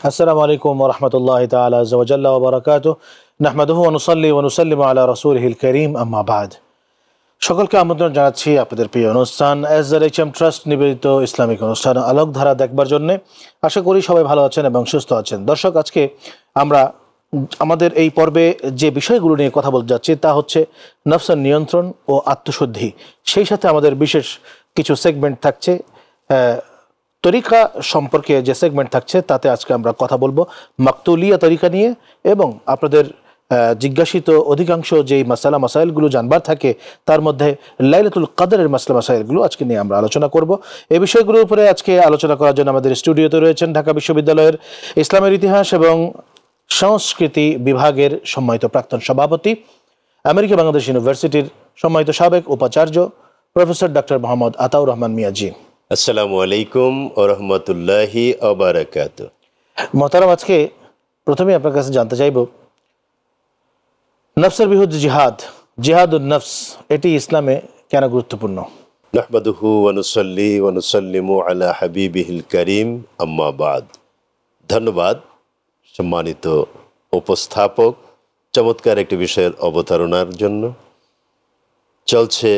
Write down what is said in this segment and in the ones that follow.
আসসালামু আলাইকুম ওয়া রাহমাতুল্লাহি তাআলা আযজা ওয়া জাল্লা ওয়া বারাকাতুহু নাহমাদুহু ওয়া নুসাল্লি ওয়া নুসাল্লিমু আলা রাসূলিহিল কারীম আম্মা বা'দ। সকলকে আমন্ত্রণ জানাচ্ছি আপনাদের প্রিয় অনুষ্ঠান এসজেডএইচএম ট্রাস্ট নিবেদিত ইসলামিক অনুষ্ঠান আলোকধারা দেখবার জন্য। আশা করি সবাই ভালো আছেন এবং সুস্থ আছেন। দর্শক, আজকে আমরা আমাদের এই পর্বে যে বিষয়গুলো নিয়ে কথা বলতে যাচ্ছি তা হচ্ছে নফসের নিয়ন্ত্রণ ও আত্মশুদ্ধি। সেই সাথে আমাদের বিশেষ কিছু সেগমেন্ট থাকছে। তরিকা সম্পর্কে যে সেগমেন্ট থাকছে তাতে আজকে আমরা কথা বলবো মাকতুলিয়া তরিকা নিয়ে, এবং আপনাদের জিজ্ঞাসিত অধিকাংশ যেই মাসাইলগুলো জানবার থাকে তার মধ্যে লাইলাতুল কদরের মাসাইলগুলো আজকে নিয়ে আমরা আলোচনা করব। এই বিষয়গুলোর উপরে আজকে আলোচনা করার জন্য আমাদের স্টুডিওতে রয়েছেন ঢাকা বিশ্ববিদ্যালয়ের ইসলামের ইতিহাস এবং সংস্কৃতি বিভাগের সম্মানিত প্রাক্তন সভাপতি, আমেরিকা বাংলাদেশ ইউনিভার্সিটির সম্মানিত সাবেক উপাচার্য প্রফেসর ডক্টর মোহাম্মদ আতাউর রহমান মিয়াজি। আসসালামু আলাইকুম ওয়া রাহমাতুল্লাহি ওয়া বারাকাতুহু। মোহতারাম, আজকে প্রথমে আপনার কাছে জানতে চাইব নফসের বিরুদ্ধে জিহাদুন নফস এটি ইসলামে কেন গুরুত্বপূর্ণ? নাহমাদুহু ওয়া নুসাল্লি ওয়া নুসাল্লিমু আলা হাবিবিহিল কারীম আম্মা বা'দ। ধন্যবাদ সম্মানিত উপস্থাপক, চমৎকার একটি বিষয়ের অবতারণার জন্য। চলছে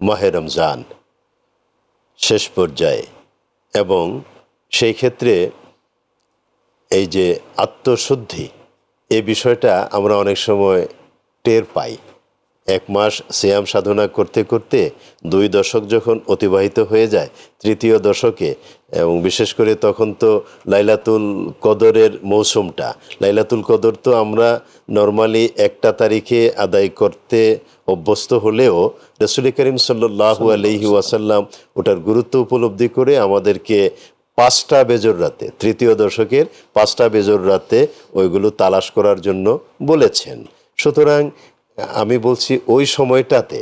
মাহে রমজান শেষ পর্যায়ে, এবং সেই ক্ষেত্রে এই যে আত্মশুদ্ধি এই বিষয়টা আমরা অনেক সময় টের পাই। এক মাস সিয়াম সাধনা করতে করতে 2 দশক যখন অতিবাহিত হয়ে যায়, 3য় দশকে, এবং বিশেষ করে তখন তো লাইলাতুল কদরের মৌসুমটা, লাইলাতুল কদর তো আমরা নর্মালি 1 তারিখে আদায় করতে অভ্যস্ত হলেও রাসূল করিম সাল্লাল্লাহু আলাইহি ওয়াসাল্লাম ওটার গুরুত্ব উপলব্ধি করে আমাদেরকে 5টা বেজর রাতে, 3য় দশকের 5টা বেজর রাতে ওইগুলো তালাশ করার জন্য বলেছেন। সুতরাং আমি বলছি ওই সময়টাতে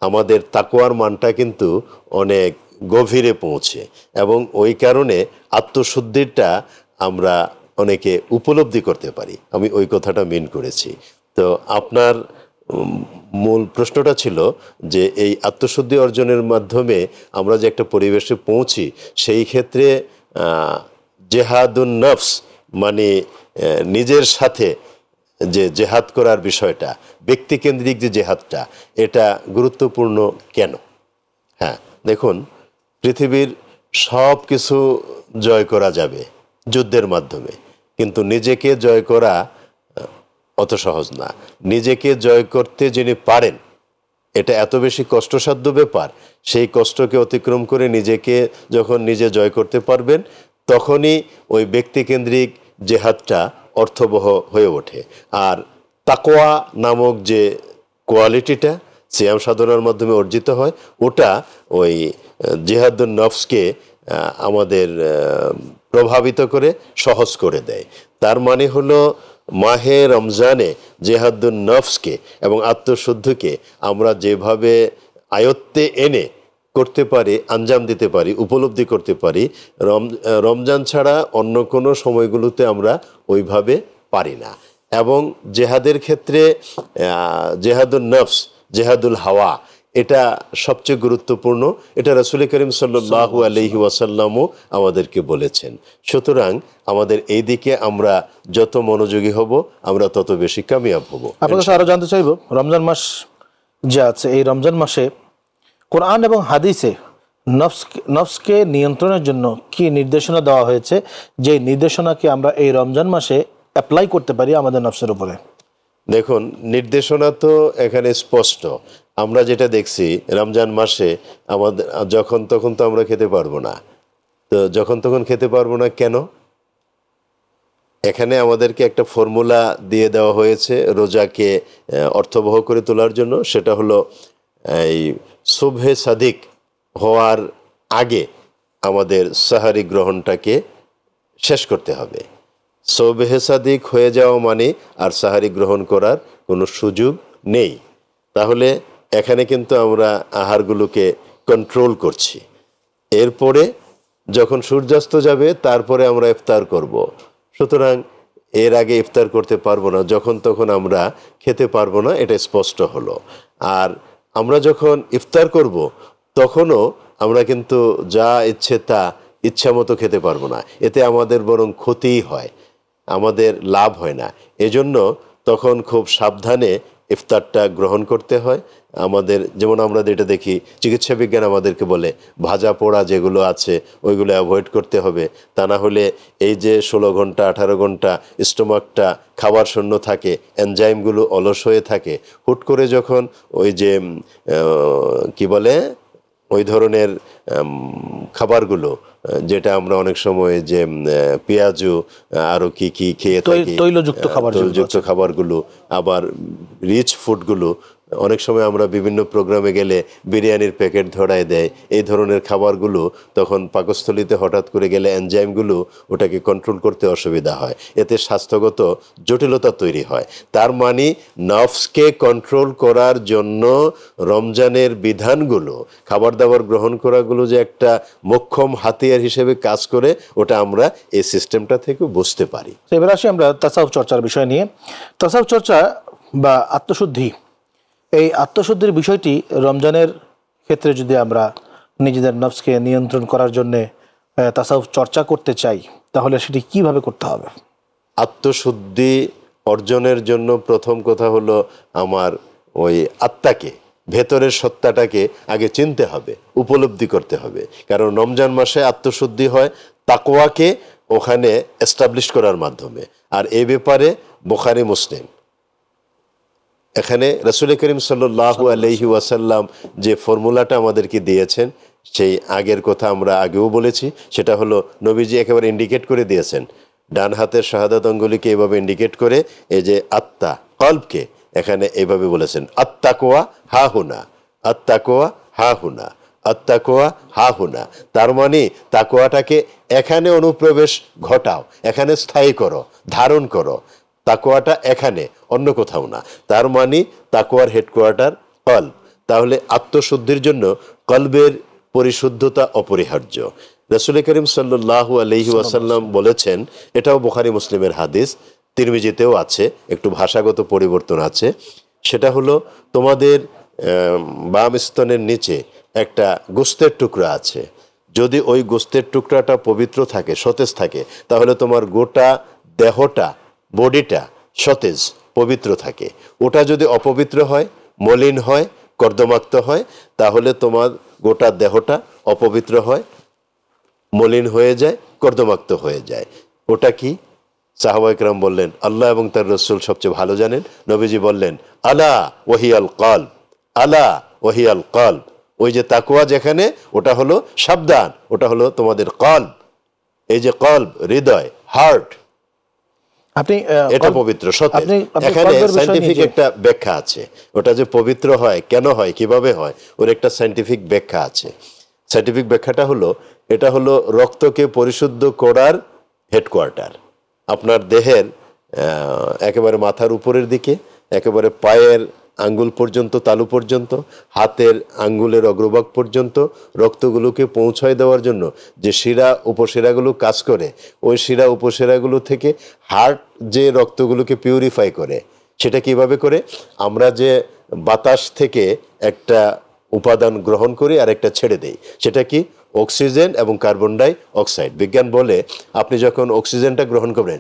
আমাদের তাকওয়ার মানটা কিন্তু অনেক গভীরে পৌঁছে, এবং ওই কারণে আত্মশুদ্ধিটা আমরা অনেকে উপলব্ধি করতে পারি। আমি ওই কথাটা মিন করেছি। তো আপনার মূল প্রশ্নটা ছিল যে এই আত্মশুদ্ধি অর্জনের মাধ্যমে আমরা যে একটা পরিবেশে পৌঁছি, সেই ক্ষেত্রে জেহাদুন নফস মানে নিজের সাথে যে জেহাদ করার বিষয়টা, ব্যক্তিকেন্দ্রিক যে জেহাদটা, এটা গুরুত্বপূর্ণ কেন? হ্যাঁ, দেখুন, পৃথিবীর সব কিছু জয় করা যাবে যুদ্ধের মাধ্যমে, কিন্তু নিজেকে জয় করা অত সহজ না। নিজেকে জয় করতে যিনি পারেন, এটা এত বেশি কষ্টসাধ্য ব্যাপার। সেই কষ্টকে অতিক্রম করে নিজেকে যখন নিজে জয় করতে পারবেন, তখনই ওই ব্যক্তিকেন্দ্রিক জেহাদটা অর্থবহ হয়ে ওঠে। আর তাকওয়া নামক যে কোয়ালিটিটা সিয়াম সাধনার মাধ্যমে অর্জিত হয়, ওটা ওই জিহাদুন নফসকে আমাদের প্রভাবিত করে সহজ করে দেয়। তার মানে হলো মাহে রমজানে জিহাদুন নফসকে এবং আত্মশুদ্ধিকে আমরা যেভাবে আয়ত্তে এনে করতে পারি, আঞ্জাম দিতে পারি, উপলব্ধি করতে পারি, রমজান ছাড়া অন্য কোনো সময়গুলোতে আমরা ওইভাবে পারি না। এবং জেহাদের ক্ষেত্রে জেহাদুন নফস, জেহাদুল হাওয়া, এটা সবচেয়ে গুরুত্বপূর্ণ। এটা রাসূল করিম সাল্লাল্লাহু আলাইহি ওয়াসাল্লামও আমাদেরকে বলেছেন। সুতরাং আমাদের এই দিকে আমরা যত মনোযোগী হব, আমরা তত বেশি কামিয়াব হব। আপনার কাছে আরো জানতে চাইব, রমজান মাস যে আছে, এই রমজান মাসে কোরআন এবং হাদিসে নফসকে নিয়ন্ত্রণের জন্য কি নির্দেশনা দেওয়া হয়েছে, যে নির্দেশনাকে আমরা এই রমজান মাসে অ্যাপ্লাই করতে পারি আমাদের নফসের উপরে? দেখুন, নির্দেশনা তো এখানে স্পষ্ট। আমরা যেটা দেখছি, রমজান মাসে আমাদের যখন তখন তো আমরা খেতে পারবো না। তো যখন তখন খেতে পারবো না কেন? এখানে আমাদেরকে একটা ফর্মুলা দিয়ে দেওয়া হয়েছে রোজাকে অর্থবহ করে তোলার জন্য। সেটা হলো এই সুবহে সাদিক হওয়ার আগে আমাদের সাহারি গ্রহণটাকে শেষ করতে হবে। সুবহে সাদিক হয়ে যাওয়া মানে আর সাহারি গ্রহণ করার কোনো সুযোগ নেই। তাহলে এখানে কিন্তু আমরা আহারগুলোকে কন্ট্রোল করছি। এরপরে যখন সূর্যাস্ত যাবে তারপরে আমরা ইফতার করব। সুতরাং এর আগে ইফতার করতে পারবো না, যখন তখন আমরা খেতে পারবো না, এটা স্পষ্ট হলো। আর আমরা যখন ইফতার করব তখনও আমরা কিন্তু যা ইচ্ছে তা ইচ্ছা মতো খেতে পারবো না, এতে আমাদের বরং ক্ষতিই হয়। আমাদের লাভ হয় না। এজন্য তখন খুব সাবধানে ইফতারটা গ্রহণ করতে হয়। আমাদের যেমন আমরা যেটা দেখি, চিকিৎসা বিজ্ঞান আমাদেরকে বলে ভাজা পোড়া যেগুলো আছে ওইগুলো অ্যাভয়েড করতে হবে। তা না হলে এই যে 16 ঘন্টা 18 ঘন্টা স্টোমাকটা খাবার শূন্য থাকে, এনজাইমগুলো অলস হয়ে থাকে, হুট করে যখন ওই যে কি বলে ওই ধরনের খাবারগুলো, যেটা আমরা অনেক সময় যে পেঁয়াজু আরো কি কি খেয়ে থাকি, তৈলযুক্ত খাবারগুলো, আবার রিচ ফুডগুলো, অনেক সময় আমরা বিভিন্ন প্রোগ্রামে গেলে বিরিয়ানির প্যাকেট ধরায় দেয়। এই ধরনের খাবারগুলো তখন পাকস্থলিতে হঠাৎ করে গেলে এনজাইমগুলো ওটাকে কন্ট্রোল করতে অসুবিধা হয়, এতে স্বাস্থ্যগত জটিলতা তৈরি হয়। তার মানে নফসকে কন্ট্রোল করার জন্য রমজানের বিধানগুলো, খাবার দাবার গ্রহণ করাগুলো যে একটা মোক্ষম হাতিয়ার হিসেবে কাজ করে, ওটা আমরা এই সিস্টেমটা থেকে বুঝতে পারি। এবার আসি আমরা তাসাউফ চর্চার বিষয় নিয়ে। তাসাউফ চর্চা বা আত্মশুদ্ধি, এই আত্মশুদ্ধির বিষয়টি রমজানের ক্ষেত্রে যদি আমরা নিজেদের নফসকে নিয়ন্ত্রণ করার জন্য তাসাউফ চর্চা করতে চাই, তাহলে সেটি কিভাবে করতে হবে? আত্মশুদ্ধি অর্জনের জন্য প্রথম কথা হলো আমার ওই আত্মাকে, ভেতরের সত্তাটাকে আগে চিনতে হবে, উপলব্ধি করতে হবে। কারণ রমজান মাসে আত্মশুদ্ধি হয় তাকওয়াকে ওখানে এস্টাবলিশ করার মাধ্যমে। আর এই ব্যাপারে বুখারী মুসলিম, এখানে রাসূল করিম সাল্লাল্লাহু আলাইহি ওয়াসাল্লাম যে ফর্মুলাটা আমাদেরকে দিয়েছেন, সেই আগের কথা আমরা আগেও বলেছি, সেটা হলো নবীজি একেবারে ইন্ডিকেট করে দিয়েছেন। ডান হাতের শাহাদাত আঙ্গুলিকে এভাবে ইন্ডিকেট করে এই যে আত্মা, কলবকে এখানে এইভাবে বলেছেন, আত্তাকওয়া হা হুনা, আত্তাকওয়া হা হুনা, আত্তাকওয়া হা হুনা। তার মানে তাকওয়াটাকে এখানে অনুপ্রবেশ ঘটাও, এখানে স্থায়ী করো, ধারণ করো। তাকওয়াটা এখানে, অন্য কোথাও না। তার মানে তাকওয়ার হেডকোয়ার্টার কলব। তাহলে আত্মশুদ্ধির জন্য কলবের পরিশুদ্ধতা অপরিহার্য। রাসূল করিম সাল্লাল্লাহু আলাইহি ওয়াসাল্লাম বলেছেন, এটাও বুখারী মুসলিমের হাদিস, তিরমিজিতেও আছে, একটু ভাষাগত পরিবর্তন আছে। সেটা হলো, তোমাদের বাম স্তনের নিচে একটা গোস্তের টুকরা আছে, যদি ওই গোস্তের টুকরাটা পবিত্র থাকে, সতেজ থাকে, তাহলে তোমার গোটা দেহটা, বডিটা সতেজ পবিত্র থাকে। ওটা যদি অপবিত্র হয়, মলিন হয়, কর্দমাক্ত হয়, তাহলে তোমার গোটা দেহটা অপবিত্র হয়, মলিন হয়ে যায়, কর্দমাক্ত হয়ে যায়। ওটা কি? সাহাবা ইকরাম বললেন, আল্লাহ এবং তার রাসূল সবচেয়ে ভালো জানেন। নবীজি বললেন, আলা ওয়াহিয়াল কলব, আলা ওয়াহিয়াল কলব। ওই যে তাকওয়া যেখানে, ওটা হলো সাবধান, ওটা হলো তোমাদের কলব। এই যে কলব, হৃদয়, হার্ট, এটা পবিত্র, সতেজ। এখানে সায়েন্টিফিক একটা ব্যাখ্যা আছে, ওটা যে পবিত্র হয়, কেন হয়, কিভাবে হয়, ওর একটা সায়েন্টিফিক ব্যাখ্যা আছে। সায়েন্টিফিক ব্যাখ্যাটা হলো, এটা হলো রক্তকে পরিশুদ্ধ করার হেডকোয়ার্টার। আপনার দেহের একেবারে মাথার উপরের দিকে, একেবারে পায়ের আঙ্গুল পর্যন্ত, তালু পর্যন্ত, হাতের আঙ্গুলের অগ্রভাগ পর্যন্ত রক্তগুলোকে পৌঁছায় দেওয়ার জন্য যে শিরা উপশিরাগুলো কাজ করে, ওই শিরা উপশিরাগুলো থেকে হার্ট যে রক্তগুলোকে পিউরিফাই করে, সেটা কিভাবে করে? আমরা যে বাতাস থেকে একটা উপাদান গ্রহণ করি আর একটা ছেড়ে দেই, সেটা কি? অক্সিজেন এবং কার্বন ডাই অক্সাইড। বিজ্ঞান বলে, আপনি যখন অক্সিজেনটা গ্রহণ করবেন,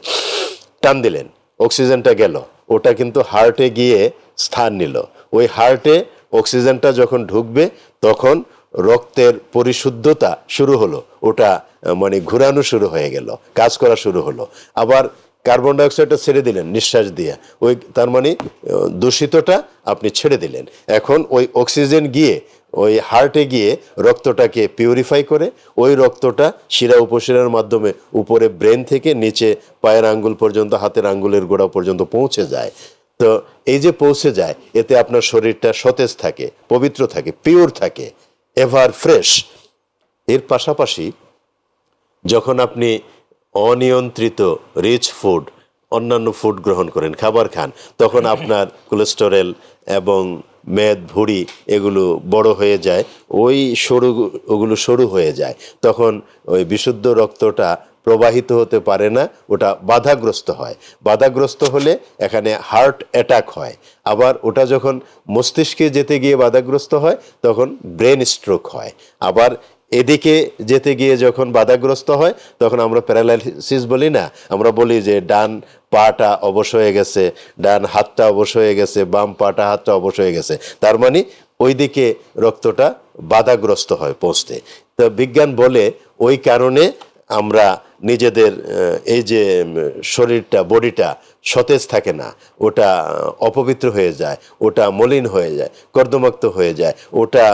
টান দিলেন, অক্সিজেনটা গেল, ওটা কিন্তু হার্টে গিয়ে স্থান নিল। ওই হার্টে অক্সিজেনটা যখন ঢুকবে, তখন রক্তের পরিশুদ্ধতা শুরু হলো, ওটা মানে ঘুরানো শুরু হয়ে গেল, কাজ করা শুরু হলো। আবার কার্বন ডাইঅক্সাইডটা ছেড়ে দিলেন নিঃশ্বাস দিয়ে, ওই তার মানে দূষিতটা আপনি ছেড়ে দিলেন। এখন ওই অক্সিজেন গিয়ে ওই হার্টে গিয়ে রক্তটাকে পিউরিফাই করে, ওই রক্তটা শিরা উপশিরার মাধ্যমে উপরে ব্রেন থেকে নিচে পায়ের আঙ্গুল পর্যন্ত, হাতের আঙ্গুলের গোড়া পর্যন্ত পৌঁছে যায়। তো এই যে পৌঁছে যায়, এতে আপনার শরীরটা সতেজ থাকে, পবিত্র থাকে, পিওর থাকে, এভার ফ্রেশ। এর পাশাপাশি যখন আপনি অনিয়ন্ত্রিত রিচ ফুড, অন্যান্য ফুড গ্রহণ করেন, খাবার খান, তখন আপনার কোলেস্টেরল এবং মেদ, ভুঁড়ি এগুলো বড় হয়ে যায়, ওই ওগুলো সরু হয়ে যায়। তখন ওই বিশুদ্ধ রক্তটা প্রবাহিত হতে পারে না, ওটা বাধাগ্রস্ত হয়। বাধাগ্রস্ত হলে এখানে হার্ট অ্যাটাক হয়। আবার ওটা যখন মস্তিষ্কে যেতে গিয়ে বাধাগ্রস্ত হয়, তখন ব্রেন স্ট্রোক হয়। আবার এদিকে যেতে গিয়ে যখন বাধাগ্রস্ত হয় তখন আমরা প্যারালাইসিস বলি না, আমরা বলি যে ডান পাটা অবশ হয়ে গেছে, ডান হাতটা অবশ হয়ে গেছে, বাম পাটা হাতটা অবশ হয়ে গেছে, তার মানে ওইদিকে রক্তটা বাধাগ্রস্ত হয় পৌঁছতে। তো বিজ্ঞান বলে ওই কারণে আমরা নিজেদের এই যে শরীরটা, বডিটা সতেজ থাকে না, ওটা অপবিত্র হয়ে যায়, ওটা মলিন হয়ে যায়, কর্দমাক্ত হয়ে যায়, ওটা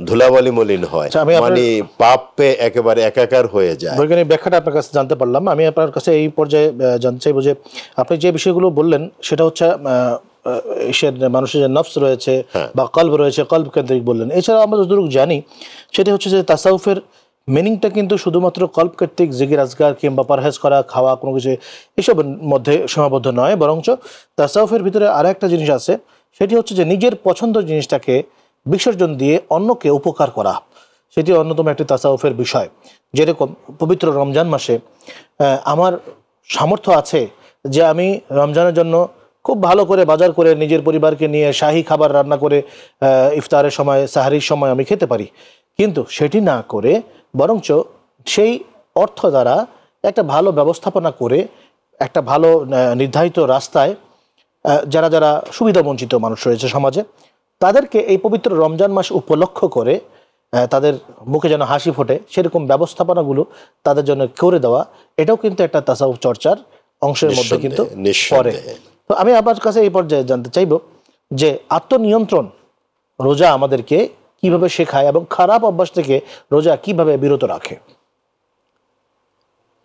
ধুলাবালি মলিন হয়, মানে পাপে একেবারে একাকার হয়ে যায়। বৈজ্ঞানিক ব্যাখ্যাটা আপনার কাছে জানতে পারলাম। আমি আপনার কাছে এই পর্যায়ে জানতে চাইবো যে আপনি যে বিষয়গুলো বললেন সেটা হচ্ছে মানুষের যে নফস রয়েছে বা কলব রয়েছে, কলব কেন্দ্রিক বললেন। এছাড়া আমরা যতটুকু জানি সেটা হচ্ছে যে তাসাউফের মিনিংটা কিন্তু শুধুমাত্র কল্প কর্তৃক জিকির আজগার কিংবা পারহেজ করা, খাওয়া, কোনো কিছু এসবের মধ্যে সীমাবদ্ধ নয়, বরঞ্চ তাসাউফের ভিতরে আরো একটা জিনিস আছে, সেটি হচ্ছে যে নিজের পছন্দের জিনিসটাকে বিসর্জন দিয়ে অন্যকে উপকার করা। সেটি অন্যতম একটি তাসাউফের বিষয়। যেরকম পবিত্র রমজান মাসে আমার সামর্থ্য আছে যে আমি রমজানের জন্য খুব ভালো করে বাজার করে নিজের পরিবারকে নিয়ে শাহী খাবার রান্না করে ইফতারের সময়, সাহারির সময় আমি খেতে পারি, কিন্তু সেটি না করে বরঞ্চ সেই অর্থ দ্বারা একটা ভালো ব্যবস্থাপনা করে একটা ভালো নির্ধারিত রাস্তায় যারা যারা সুবিধাবঞ্চিত মানুষ রয়েছে সমাজে, তাদেরকে এই পবিত্র রমজান মাস উপলক্ষ করে তাদের মুখে যেন হাসি ফোটে সেরকম ব্যবস্থাপনাগুলো তাদের জন্য করে দেওয়া, এটাও কিন্তু একটা তাসাউফ চর্চার অংশের মধ্যে কিন্তু পড়ে। তো আমি আপনার কাছে এই পর্যায়ে জানতে চাইব যে আত্মনিয়ন্ত্রণ রোজা আমাদেরকে কিভাবে শেখায় এবং খারাপ অভ্যাস থেকে রোজা কিভাবে বিরত রাখে।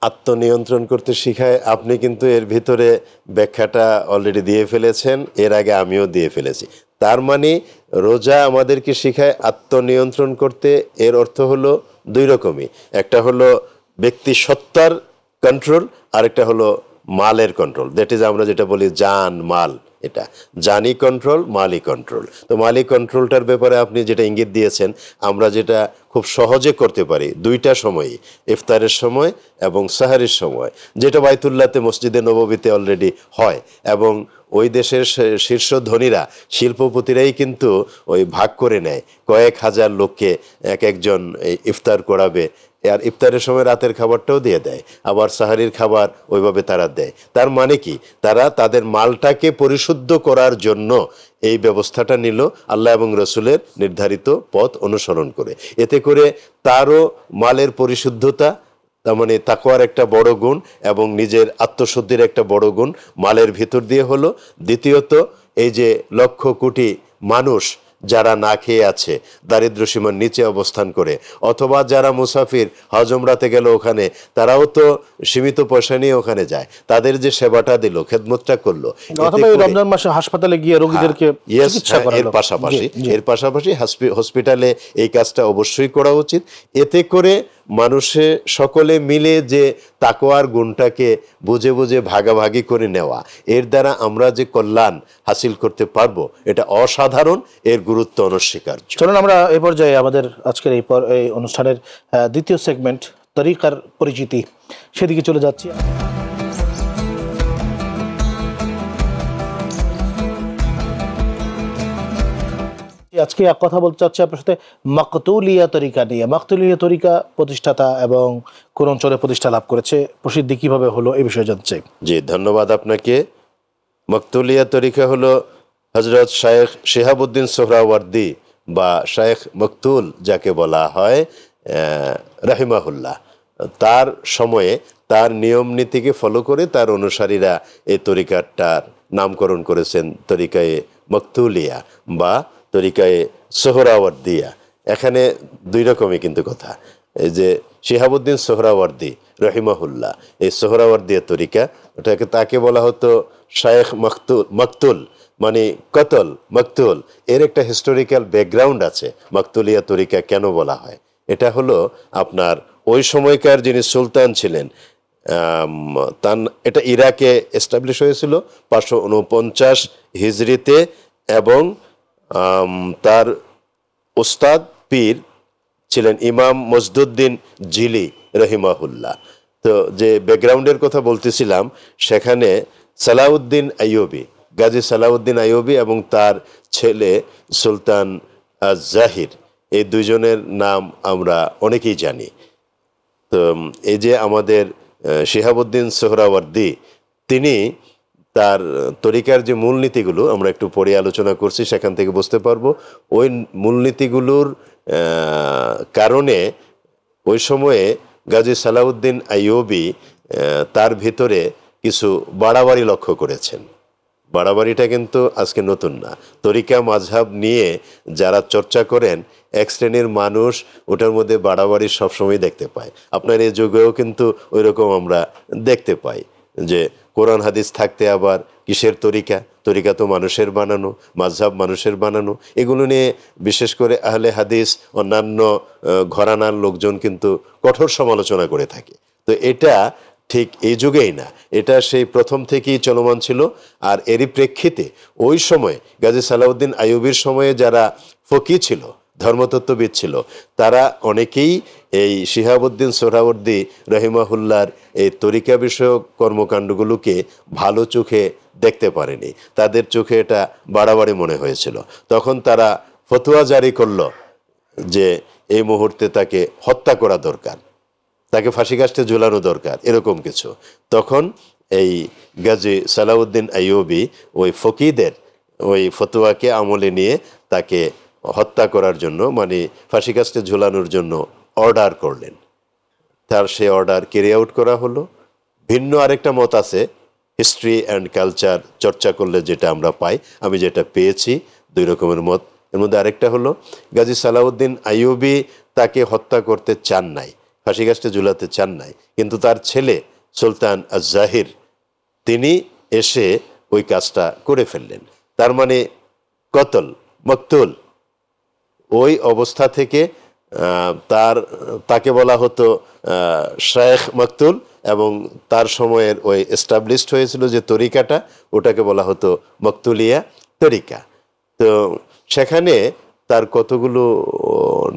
আত্মনিয়ন্ত্রণ করতে শিখায়, আপনি কিন্তু এর ভিতরে ব্যাখ্যাটা অলরেডি দিয়ে ফেলেছেন, এর আগে আমিও দিয়ে ফেলেছি। তার মানে রোজা আমাদেরকে শিখায় আত্মনিয়ন্ত্রণ করতে। এর অর্থ হলো দুই রকমই, একটা হলো ব্যক্তি সত্তার কন্ট্রোল, আরেকটা হলো মালের কন্ট্রোল। দ্যাট ইজ আমরা যেটা বলি জান মাল, এটা জানি কন্ট্রোল, মালি কন্ট্রোল। তো মালি কন্ট্রোলটার ব্যাপারে আপনি যেটা ইঙ্গিত দিয়েছেন, আমরা যেটা খুব সহজে করতে পারি দুইটা সময়ই, ইফতারের সময় এবং সাহারির সময়, যেটা বাইতুল্লাহতে মসজিদে নববীতে অলরেডি হয়, এবং ওই দেশের শীর্ষ ধনীরা, শিল্পপতিরাই কিন্তু ওই ভাগ করে নেয়, কয়েক হাজার লোককে এক একজন ইফতার করাবে, আর ইফতারের সময় রাতের খাবারটাও দিয়ে দেয়, আবার সাহারির খাবার ওইভাবে তারা দেয়। তার মানে কি, তারা তাদের মালটাকে পরিশুদ্ধ করার জন্য এই ব্যবস্থাটা নিল আল্লাহ এবং রসুলের নির্ধারিত পথ অনুসরণ করে। এতে করে তারও মালের পরিশুদ্ধতা, তার মানে তাকওয়ার একটা বড় গুণ এবং নিজের আত্মশুদ্ধির একটা বড় গুণ মালের ভিতর দিয়ে হলো। দ্বিতীয়ত, এই যে লক্ষ কোটি মানুষ যারা না খেয়ে আছে, দারিদ্র সীমার নিচে অবস্থান করে, অথবা যারা মুসাফির হজ উমরাতে গেল, ওখানে তারাও তো সীমিত পয়সা নিয়ে ওখানে যায়, তাদের যে সেবাটা দিল, খেদমতটা করলো, রমজান মাসে হাসপাতালে গিয়ে রোগীদেরকে এর পাশাপাশি হসপিটালে এই কাজটা অবশ্যই করা উচিত। এতে করে মানুষে সকলে মিলে যে তাকওয়ার গুণটাকে বুঝে বুঝে ভাগাভাগি করে নেওয়া, এর দ্বারা আমরা যে কল্যাণ হাসিল করতে পারবো, এটা অসাধারণ, এর গুরুত্ব অনস্বীকার্য। চলুন আমরা এই পর্যায়ে আমাদের আজকের এই অনুষ্ঠানের দ্বিতীয় সেগমেন্ট তরিকার পরিচিতি, সেদিকে চলে যাচ্ছি। আজকে এক কথা বলতে চাচ্ছি আপনার সাথে মাকতুলিয়া তরিকা নিয়ে। মাকতুলিয়া তরিকা প্রতিষ্ঠাতা এবং কোন অঞ্চলে প্রতিষ্ঠা লাভ করেছে, প্রসিদ্ধি কিভাবে হলো, এই বিষয়ে জানতে চাই। জি, ধন্যবাদ আপনাকে। মাকতুলিয়া তরিকা হলো হযরত শায়েখ শিহাবুদ্দিন সোহরাওয়ার্দী বা শায়েখ মকতুল যাকে বলা হয় রাহিমাহুল্লাহ, তার সময়ে তার নিয়ম নীতিকে ফলো করে তার অনুসারীরা এই তরিকাটার নামকরণ করেছেন তরিকায়ে মকতুলিয়া বা তরিকায়ে সোহরাওয়ার্দিয়া। এখানে দুই রকমই কিন্তু কথা। এই যে শিহাবুদ্দিন সোহরাওয়ার্দী রহিমাহুল্লাহ, এই সোহরাওয়ার্দিয়া তরিকা, ওটাকে তাকে বলা হতো শায়েখ মকতুল, মানে কতল মকতুল। এর একটা হিস্টোরিক্যাল ব্যাকগ্রাউন্ড আছে। মকতুলিয়া তরিকা কেন বলা হয়, এটা হলো আপনার ওই সময়কার যিনি সুলতান ছিলেন, এটা ইরাকে এস্টাবলিশ হয়েছিল 549 হিজরিতে, এবং তার ওস্তাদ পীর ছিলেন ইমাম মজদুদ্দিন জিলি রহিমাহুল্লাহ। তো যে ব্যাকগ্রাউন্ডের কথা বলতেছিলাম, সেখানে সালাউদ্দিন আইয়ুবী, গাজী সালাউদ্দিন আইয়ুবী এবং তার ছেলে সুলতান জাহির, এই দুইজনের নাম আমরা অনেকেই জানি। তো এই যে আমাদের শিহাবুদ্দিন সোহরাওয়ার্দী, তিনি তার তরিকার যে মূলনীতিগুলো আমরা একটু পরে আলোচনা করছি, সেখান থেকে বুঝতে পারবো ওই মূলনীতিগুলোর কারণে ওই সময়ে গাজী সালাউদ্দিন আইয়ুবী তার ভিতরে কিছু বাড়াবাড়ি লক্ষ্য করেছেন। বাড়াবাড়িটা কিন্তু আজকে নতুন না। তরিকা মাযহাব নিয়ে যারা চর্চা করেন এক শ্রেণীর মানুষ ওটার মধ্যে বাড়াবাড়ি সবসময় দেখতে পায়। আপনার এই যুগেও কিন্তু ওই রকম আমরা দেখতে পাই যে কোরআন হাদিস থাকতে আবার কিসের তরিকা, তরিকা তো মানুষের বানানো, মাযহাব মানুষের বানানো। এগুলো নিয়ে বিশেষ করে আহলে হাদিস অন্যান্য ঘরানার লোকজন কিন্তু কঠোর সমালোচনা করে থাকে। তো এটা ঠিক এই যুগেই না, এটা সেই প্রথম থেকেই চলমান ছিল। আর এরই প্রেক্ষিতে ওই সময় গাজী সালাউদ্দিন আইয়ুবীর সময়ে যারা ফকি ছিল, ধর্মতত্ত্ববিদ ছিল, তারা অনেকেই এই শিহাবুদ্দিন সোহরাওয়ার্দী রহিমাহুল্লাহর এই তরিকা বিষয়ক কর্মকাণ্ডগুলোকে ভালো চোখে দেখতে পারেনি। তাদের চোখে এটা বাড়াবাড়ি মনে হয়েছিল। তখন তারা ফতোয়া জারি করলো যে এই মুহূর্তে তাকে হত্যা করা দরকার, তাকে ফাঁসি কাস্টে ঝুলানো দরকার, এরকম কিছু। তখন এই গাজী সালাউদ্দিন আইয়ুবী ওই ফকিদের ওই ফতোয়াকে আমলে নিয়ে তাকে হত্যা করার জন্য, মানে ফাঁসি কাস্টে ঝুলানোর জন্য অর্ডার করলেন। তার সে অর্ডার ক্যারি আউট করা হলো। ভিন্ন আরেকটা মত আছে, হিস্ট্রি অ্যান্ড কালচার চর্চা করলে যেটা আমরা পাই, আমি যেটা পেয়েছি দুই রকমের মত। এর মধ্যে আরেকটা হলো গাজী সালাউদ্দিন আইয়ুবী তাকে হত্যা করতে চান নাই, ফাঁসি কাস্টে ঝুলাতে চান নাই, কিন্তু তার ছেলে সুলতান আজ-জাহির তিনি এসে ওই কাজটা করে ফেললেন। তার মানে কতল মকতুল। ওই অবস্থা থেকে তাকে বলা হতো শেখ মকতুল, এবং তার সময়ের ওই এস্টাবলিশড হয়েছিল যে তরিকাটা, ওটাকে বলা হতো মকতুলিয়া তরিকা। তো সেখানে তার কতগুলো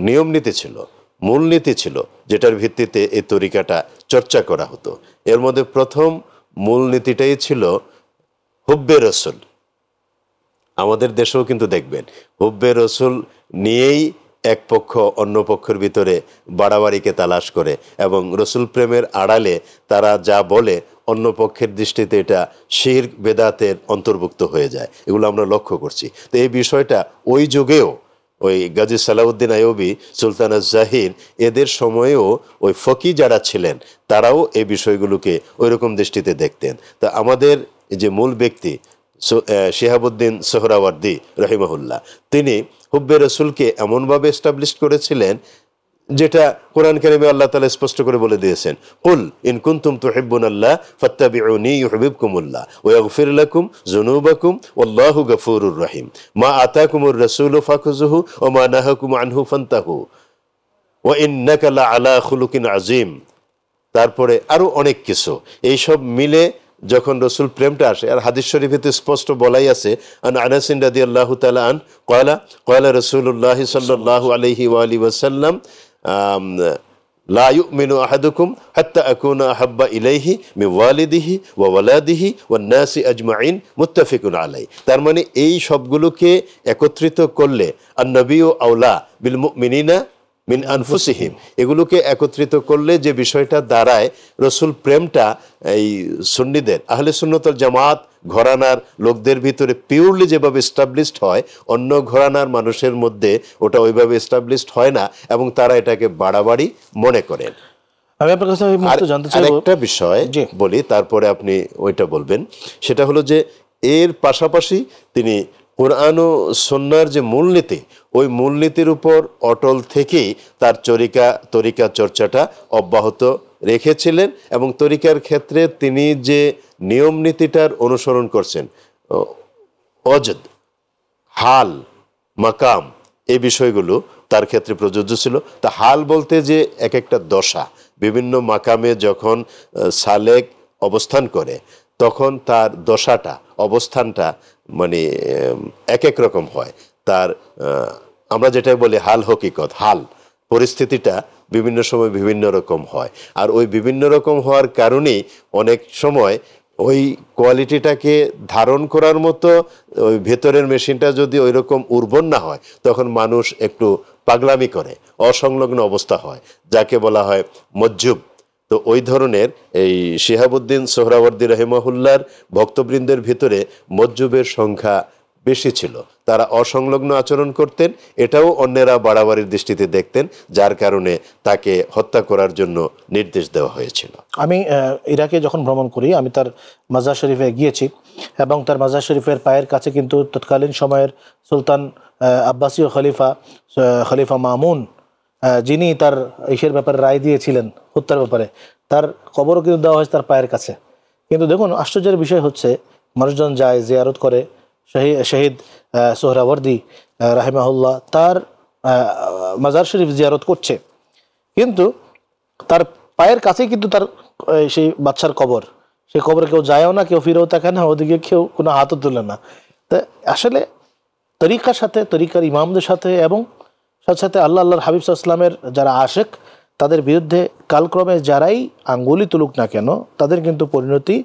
নিয়ম নীতি ছিল, মূলনীতি ছিল, যেটার ভিত্তিতে এই তরিকাটা চর্চা করা হতো। এর মধ্যে প্রথম মূলনীতিটাই ছিল হুব্বে রসুল। আমাদের দেশেও কিন্তু দেখবেন হুব্বে রসুল নিয়েই এক পক্ষ অন্য পক্ষের ভিতরে বাড়াবাড়িকে তালাশ করে, এবং রসুল প্রেমের আড়ালে তারা যা বলে অন্য পক্ষের দৃষ্টিতে এটা শিরক বেদাতের অন্তর্ভুক্ত হয়ে যায়। এগুলো আমরা লক্ষ্য করছি। তো এই বিষয়টা ওই যুগেও ওই গাজী সালাউদ্দিন আইয়ুবী, সুলতান আজ-জাহির এদের সময়েও ওই ফকি যারা ছিলেন তারাও এই বিষয়গুলোকে ওই রকম দৃষ্টিতে দেখতেন। তা আমাদের যে মূল ব্যক্তি শিহাবুদ্দিন সোহরাওয়ার্দী রহিমাহুল্লাহ, তিনি হুব্বে রসুলকে এমনভাবে এস্টাবলিশ করেছিলেন যেটা কোরআন কারিমে আল্লাহ তাআলা স্পষ্ট করে বলে দিয়েছেন, কুল ইন কুনতুম তুহিব্বুনাল্লাহ ফাত্তাবিউনি ইউহিব্বুকুমুল্লাহ ওয়া ইয়াগফির লাকুম যুনুবাকুম ওয়াল্লাহু গফুরুর রহিম মা আতাকুমুর রাসূলু ফাখুযুহু ওয়া মা নাহাকুম আনহু ফান্তাহু ওয়া ইন্নাকা লাআলা খুলুকিন আযীম। তারপরে আরো অনেক কিছু। এইসব মিলে যখন রসুল প্রেমটা আসে, আর হাদিস শরীফেতে স্পষ্ট বলাই আছে, আন আনাস রাদিয়াল্লাহু তাআলা আন ক্বালা রাসূলুল্লাহ সাল্লাল্লাহু আলাইহি ওয়া আলিহি ওয়াসাল্লাম লা ইউমিনু আহাদুকুম হাত্তা আকুনা আহাব্বা ইলাইহি মিন ওয়ালিদিহি ওয়া ওয়ালাদিহি ওয়ান নাসি আজমাইন মুত্তাফিকুন আলাইহি। তার মানে এই সবগুলোকে একত্রিত করলে আন-নবিয়্যু আওলা বিল মুমিনিনা মিন আনফুসিহিম, এগুলোকে একত্রিত করলে যে বিষয়টা দাঁড়ায়, রসুল প্রেমটা এই সুন্নিদের আহলে সুন্নাত ওয়াল জামাত ঘরানার লোকদের ভিতরে পিওরলি যেভাবে এস্টাবলিশড হয়, অন্য ঘরানার মানুষের মধ্যে ওটা ওইভাবে এস্টাবলিশড হয় না, এবং তারা এটাকে বাড়াবাড়ি মনে করেন। আমি আপনার কাছে জানতে চাই আরেকটা বিষয় বলি, তারপরে আপনি ওইটা বলবেন। সেটা হলো যে এর পাশাপাশি তিনি কোরআন ও সুন্নাহর যে মূলনীতি, ওই মূলনীতির উপর অটল থেকেই তার তরিকা চর্চাটা অব্যাহত রেখেছিলেন, এবং তরিকার ক্ষেত্রে তিনি যে নিয়ম নীতিটার অনুসরণ করছেন, অজদ, হাল, মাকাম, এই বিষয়গুলো তার ক্ষেত্রে প্রযোজ্য ছিল। তা হাল বলতে যে এক একটা দশা, বিভিন্ন মাকামে যখন সালেক অবস্থান করে তখন তার দশাটা, অবস্থানটা মানে এক এক রকম হয়। তার আমরা যেটা বলি হাল হকিকত, হাল পরিস্থিতিটা বিভিন্ন সময় বিভিন্ন রকম হয়। আর ওই বিভিন্ন রকম হওয়ার কারণেই অনেক সময় ওই কোয়ালিটিটাকে ধারণ করার মতো ওই ভেতরের মেশিনটা যদি ওই রকম উর্বর না হয়, তখন মানুষ একটু পাগলামি করে, অসংলগ্ন অবস্থা হয়, যাকে বলা হয় মজ্জুব। তো ওই ধরনের এই শিহাবুদ্দিন সোহরাওয়ার্দী রহিমাহুল্লার ভক্তবৃন্দের ভিতরে মজ্জুবের সংখ্যা বেশি ছিল। তারা অসংলগ্ন আচরণ করতেন, এটাও অন্যেরা বাড়াবাড়ির দৃষ্টিতে দেখতেন, যার কারণে তাকে হত্যা করার জন্য নির্দেশ দেওয়া হয়েছিল। আমি ইরাকে যখন ভ্রমণ করি, আমি তার মাজার শরীফে গিয়েছি এবং তার মাজার শরীফের পায়ের কাছে কিন্তু তৎকালীন সময়ের সুলতান আব্বাসীয় খলিফা মামুন, যিনি তার ইসের ব্যাপারে রায় দিয়েছিলেন হত্যার ব্যাপারে, তার কবরও কিন্তু দেওয়া হয়েছে তার পায়ের কাছে। কিন্তু দেখুন, আশ্চর্যের বিষয় হচ্ছে, মানুষজন যায়, জিয়ারত করে শহীদ সোহরাওয়ার্দী রাহিমাহুল্লাহ, তার মাজার শরীফ জিয়ারত করছে, কিন্তু তার পায়ের কাছেই কিন্তু তার সেই বাচ্চার কবর। সেই কবরে কেউ যায়ও না, কেউ ফিরেও তাকায় না, ওদিকে কেউ কোনো হাতও তুলে না। তা আসলে তরিকার সাথে, তরিকার ইমামদের সাথে এবং সাথে সাথে আল্লাহর হাবিব সাল্লাল্লাহু আলাইহি ওয়াসাল্লামের যারা আশেক, তাদের বিরুদ্ধে কালক্রমে যারাই আঙ্গুলি তুলুক না কেন, তাদের কিন্তু পরিণতি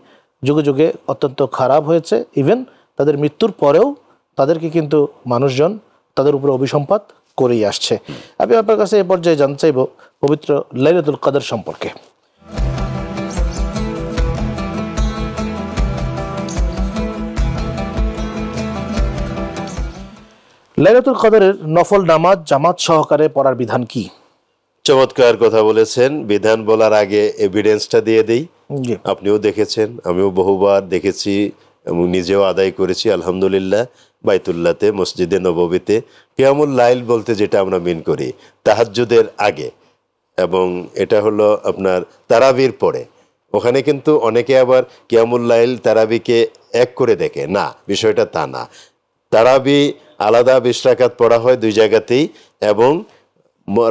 যুগে যুগে অত্যন্ত খারাপ হয়েছে। ইভেন তাদের মৃত্যুর পরেও তাদেরকে কিন্তু মানুষজন তাদের উপরে অভিসম্পাত করেই আসছে। আমি আপনার কাছে এ পর্যায়ে জানতে চাইব পবিত্র লাইলাতুল কদর সম্পর্কে। লাইলাতুল কদরের নফল নামাজ জামাত সহকারে পড়ার বিধান কি? চমৎকার কথা বলেছেন। বিধান বলার আগে এভিডেন্সটা দিয়ে দেই। জি, আপনিও দেখেছেন, আমিও বহুবার দেখেছি এবং নিজেও আদায় করেছি আলহামদুলিল্লাহ। বাইতুল্লাহতে, মসজিদে নববীতে কিয়ামুল লাইল বলতে যেটা আমরা মিন করি তাহাজ্জুদের আগে, এবং এটা হলো আপনার তারাবির পরে। ওখানে কিন্তু অনেকে আবার কিয়ামুল লাইল তারাবিকে এক করে দেখে, না, বিষয়টা তা না। তারাবি আলাদা 20 রাকাত পড়া হয় দুই জায়গাতেই, এবং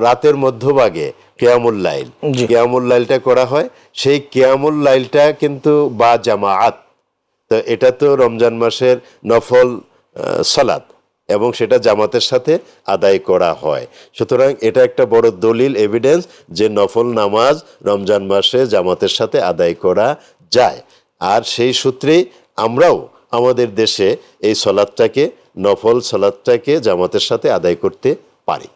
রাতের মধ্যভাগে কিয়ামুল লাইল, জি। কিয়ামুল লাইলটা করা হয়। সেই কিয়ামুল লাইলটা কিন্তু বা জামাআত, তো এটা তো রমজান মাসের নফল সালাত, এবং সেটা জামাতের সাথে আদায় করা হয়। সুতরাং এটা একটা বড় দলিল, এভিডেন্স যে নফল নামাজ রমজান মাসে জামাতের সাথে আদায় করা যায়। আর সেই সূত্রেই আমরাও আমাদের দেশে এই সালাতটাকে, নফল সালাতটাকে জামাতের সাথে আদায় করতে পারি।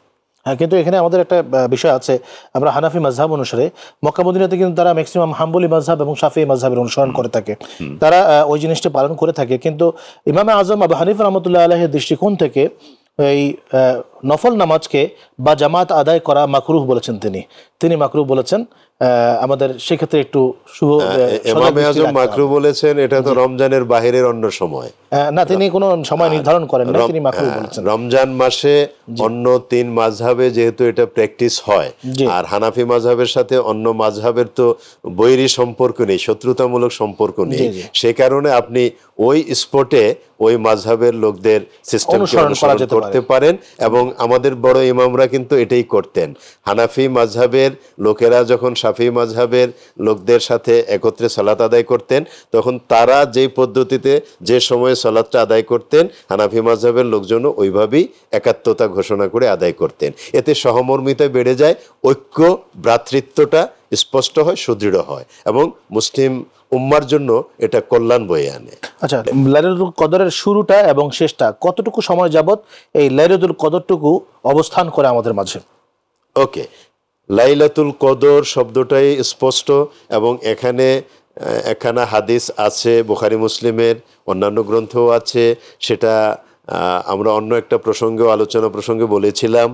হ্যাঁ, কিন্তু এখানে আমাদের একটা বিষয় আছে। আমরা হানাফি মাযহাব অনুসারে মক্কা মদিনাতে কিন্তু তারা ম্যাক্সিমাম হাম্বলি মাযহাব এবং শাফিঈ মাযহাবের অনুসরণ করে থাকে, তারা ওই জিনিসটা পালন করে থাকে। কিন্তু ইমামে আজম আবু হানিফা রাহমাতুল্লাহ আলাইহির দৃষ্টিকোণ থেকে এই নফল নামাজকে বা জামাত আদায় করা মাকরুহ বলেছেন। তিনি মাকরুহ বলেছেন। আমাদের সেক্ষেত্রে একটু ইমামে আজম মাকরুহ বলেছেন, এটা তো রমজানের বাহিরের অন্য সময় না, তিনি কোনো সময় নির্ধারণ করেন না, তিনি মাকরুহ বলেছেন। রমজান মাসে অন্য 3 মাযহাবে যেহেতু এটা প্র্যাকটিস হয়, আর হানাফি মাযহাবের সাথে অন্য মাযহাবের তো বৈরী সম্পর্ক নেই, শত্রুতামূলক সম্পর্ক নেই, সে কারণে আপনি ওই স্পটে ওই মাযহাবের লোকদের সিস্টেমকে অনুসরণ করতে পারেন। এবং আমাদের বড় ইমামরা কিন্তু এটাই করতেন। হানাফি মাযহাবের লোকেরা যখন শাফিঈ মাযহাবের লোকদের সাথে একত্রে সালাত আদায় করতেন, তখন তারা যেই পদ্ধতিতে যে সময়ে সালাতটা আদায় করতেন, হানাফি মাযহাবের লোকজনও ওইভাবেই একাত্মতা ঘোষণা করে আদায় করতেন। এতে সহমর্মিতা বেড়ে যায়, ঐক্য, ভ্রাতৃত্বটা স্পষ্ট হয়, সুদৃঢ় হয়, এবং মুসলিম উম্মার জন্য এটা কল্যাণ বয়ে আনে। আচ্ছা, লাইলাতুল কদরের শুরুটা এবং শেষটা কতটুকু সময় যাবত এই লাইলাতুল কদরটুকু অবস্থান করে আমাদের মাঝে? ওকে, লাইলাতুল কদর শব্দটাই স্পষ্ট, এবং এখানে একখানা হাদিস আছে বুখারী মুসলিমের, অন্যান্য গ্রন্থও আছে। সেটা আমরা অন্য একটা আলোচনা প্রসঙ্গে বলেছিলাম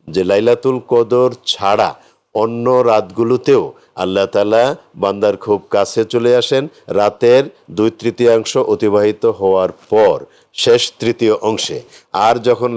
যে লাইলাতুল কদর ছাড়া অন্য রাতগুলোতেও আল্লাহ তাআলা বান্দার খুব কাছে চলে আসেন। রাতের 2/3 অতিবাহিত হওয়ার পর শেষ 1/3 অংশে, আর যখন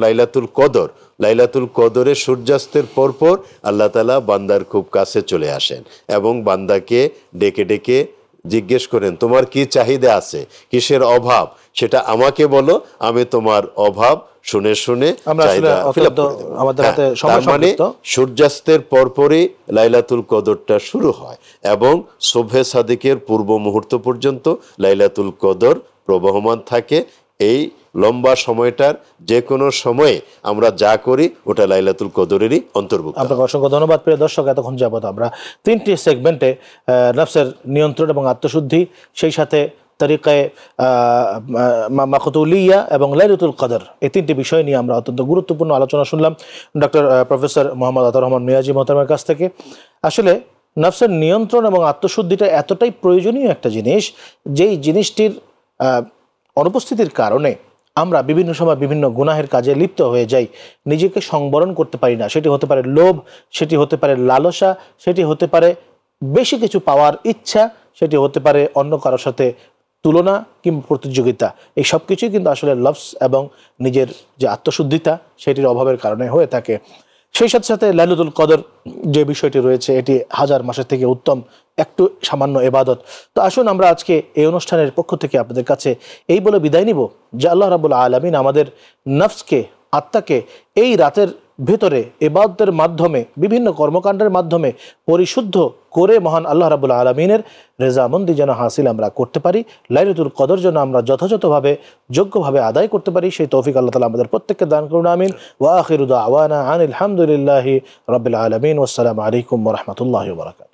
লাইলাতুল কদরে সূর্যাস্তের পরপর আল্লাহ তাআলা বান্দার খুব কাছে চলে আসেন এবং বান্দাকে ডেকে ডেকে জিজ্ঞেস করেন, তোমার কি চাহিদা আছে, কিসের অভাব, সেটা আমাকে বলো, আমি তোমার অভাব শুনে শুনে চাহিদা ফিল আপ করে দেব। তার মানে সূর্যাস্তের পরপরই লাইলাতুল কদরটা শুরু হয়, এবং সুবহে সাদিকের পূর্ব মুহূর্ত পর্যন্ত লাইলাতুল কদর প্রবহমান থাকে। এই লম্বা সময়টার যে কোনো সময়ে আমরা যা করি ওটা লাইলাতুল কদরেরই অন্তর্ভুক্ত। আপনাকে অসংখ্য ধন্যবাদ। প্রিয় দর্শক, এতক্ষণ যাবত আমরা 3টি সেগমেন্টে নফসের নিয়ন্ত্রণ এবং আত্মশুদ্ধি, সেই সাথে তরিকায়ে মাকতুলিয়া এবং লাইলাতুল কদর, এই তিনটি বিষয় নিয়ে আমরা অত্যন্ত গুরুত্বপূর্ণ আলোচনা শুনলাম ডক্টর প্রফেসর মোহাম্মদ আতাউর রহমান মিয়াজি মোহতারমের কাছ থেকে। আসলে নফসের নিয়ন্ত্রণ এবং আত্মশুদ্ধিটা এতটাই প্রয়োজনীয় একটা জিনিস, যেই জিনিসটির অনুপস্থিতির কারণে আমরা বিভিন্ন সময় বিভিন্ন গুনাহের কাজে লিপ্ত হয়ে যাই, নিজেকে সংবরণ করতে পারি না। সেটি হতে পারে লোভ, সেটি হতে পারে লালসা, সেটি হতে পারে বেশি কিছু পাওয়ার ইচ্ছা, সেটি হতে পারে অন্য কারোর সাথে তুলনা কিংবা প্রতিযোগিতা। এই সব কিছুই কিন্তু আসলে লফস এবং নিজের যে আত্মশুদ্ধিতা সেটির অভাবের কারণে হয়ে থাকে। সেই সাথে সাথে লাইলাতুল কদর যে বিষয়টি রয়েছে, এটি হাজার মাসের থেকে উত্তম একটু সামান্য ইবাদত। তো আসুন আমরা আজকে এই অনুষ্ঠানের পক্ষ থেকে আপনাদের কাছে এই বলে বিদায় নিব যে আল্লাহ রাব্বুল আলামিন আমাদের নফসকে, আত্মাকে এই রাতের ভেতরে ইবাদতের মাধ্যমে, বিভিন্ন কর্মকাণ্ডের মাধ্যমে পরিশুদ্ধ করে মহান আল্লাহ রাব্বুল আলামিনের রেজামন্দি যেন হাসিল আমরা করতে পারি, লাইলাতুল কদর যেন আমরা যথাযথভাবে যোগ্যভাবে আদায় করতে পারি, সেই তৌফিক আল্লাহ তাআলা আমাদের প্রত্যেককে দান করুন, আমিন। ওয়া আখিরু দাওয়ানা আনিল হামদুলিল্লাহি রাব্বিল আলামিন। ওয়াসসালামু আলাইকুম ওয়া রাহমাতুল্লাহি ওয়া বারাকাতুহু।